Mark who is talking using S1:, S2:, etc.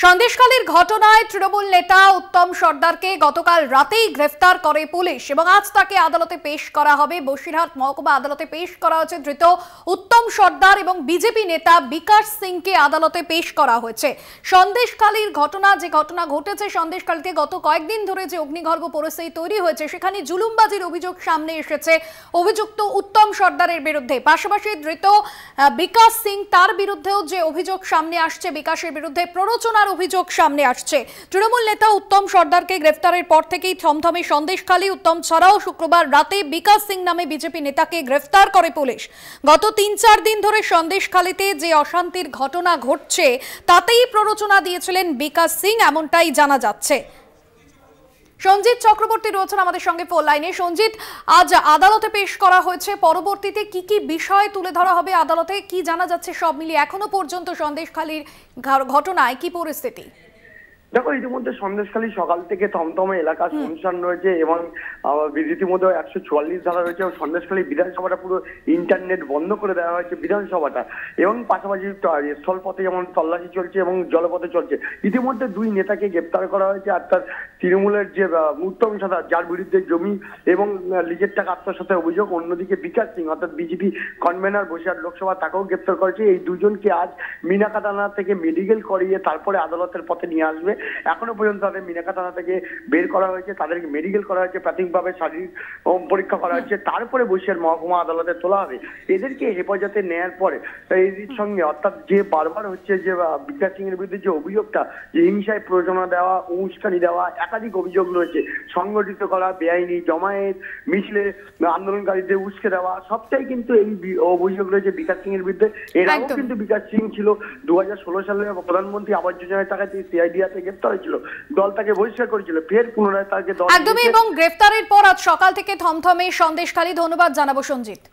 S1: সন্দেশখালীর ঘটনায় তৃণমূল নেতা উত্তম সর্দারকে গতকাল রাতেই গ্রেফতার করে পুলিশ এবং আজ তাকে আদালতে পেশ করা হবে। বসিরহাট মহকুমা আদালতে পেশ করা হয়েছে। ধৃত উত্তম সর্দার এবং বিজেপি নেতা বিকাশ সিংকে আদালতে পেশ করা হয়েছে। সন্দেশখালীর ঘটনা ঘটেছে, সন্দেশখালীতে গত কয়েকদিন ধরে যে অগ্নিগর্ভ পরিস্থিতি তৈরি হয়েছে সেখানে জুলুমবাজির অভিযোগ সামনে এসেছে অভিযুক্ত উত্তম সর্দারের বিরুদ্ধে। পাশাপাশি ধৃত বিকাশ সিং তার বিরুদ্ধেও যে অভিযোগ সামনে আসছে, বিকাশের বিরুদ্ধে প্ররোচনার অভিযোগ সামনে আসছে। তৃণমূল নেতা উত্তম সর্দারকে গ্রেফতারের পর থেকেই থমথমে সন্দেশখালী। উত্তম ছাড়াও শুক্রবার রাতে বিকাশ সিং নামে বিজেপি নেতাকে গ্রেফতার করে পুলিশ। গত ৩-৪ দিন ধরে সন্দেশখালীতে যে অশান্তির ঘটনা ঘটছে তাতেই প্ররোচনা দিয়েছিলেন বিকাশ সিং, এমনটাই জানা যাচ্ছে। সঞ্জিত চক্রবর্তী রয়েছেন আমাদের সঙ্গে ফোন লাইনে। সঞ্জিত, আজ আদালতে পেশ করা হয়েছে, পরবর্তীতে কি কি বিষয় তুলে ধরা হবে আদালতে, কি জানা যাচ্ছে সব মিলিয়ে এখনো পর্যন্ত সন্দেশখালীর ঘটনায় কি পরিস্থিতি?
S2: দেখো, ইতিমধ্যে সন্দেশখালী সকাল থেকে থমথমে এলাকা শুনশান রয়েছে এবং রীতিমতো 144 ধারা রয়েছে। সন্দেশখালী বিধানসভাটা পুরো ইন্টারনেট বন্ধ করে দেওয়া হয়েছে বিধানসভাটা, এবং পাশাপাশি স্থলপথে যেমন তল্লাশি চলছে এবং জলপথে চলছে। ইতিমধ্যে 2 নেতাকে গ্রেপ্তার করা হয়েছে। আর তার তৃণমূলের যে উত্তম সর্দার, যার বিরুদ্ধে জমি এবং লিজের টাকা আত্মসাতের অভিযোগ, অন্যদিকে বিকাশ সিং অর্থাৎ বিজেপি কনভেনার বসিরহাট লোকসভা, তাকেও গ্রেপ্তার করেছে। এই দুজনকে আজ মিনাকা থানা থেকে মেডিকেল করিয়ে তারপরে আদালতের পথে নিয়ে আসবে। এখনো পর্যন্ত তাদের মিনাকা থানা থেকে বের করা হয়েছে, তাদেরকে মেডিকেল করা হয়েছে, প্রাথমিকভাবে শারীরিক পরীক্ষা করা হয়েছে, তারপরে বসিরহাট মহকুমা আদালতে তোলা হবে। এদেরকে হেফাজতে নেয়ার পরে এর সঙ্গে অর্থাৎ যে বারবার হচ্ছে যে বিকাশ সিং এর বিরুদ্ধে যে অভিযোগটা, যে হিংসায় প্ররোচনা দেওয়া, উস্কানি দেওয়া, একাধিক অভিযোগ রয়েছে। সংগঠিত করা, বেআইনি জমায়েত, মিছিলে আন্দোলনকারীদের উস্কে দেওয়া, সবটাই কিন্তু এই অভিযোগ রয়েছে বিকাশ সিং এর বিরুদ্ধে। এরাও কিন্তু বিকাশ সিং ছিল 2016 সালে প্রধানমন্ত্রী আবাস যোজনার টাকাতে সিআইডিআতে গ্রেপ্তার হয়েছিল। দল তাকে বহিষ্কার করেছিল, ফের পুনরায় তাকে দল
S1: একদমই। এবং গ্রেফতারের পর আজ সকাল থেকে থমথমে সন্দেশখালী। ধন্যবাদ জানাবো সঞ্জিত।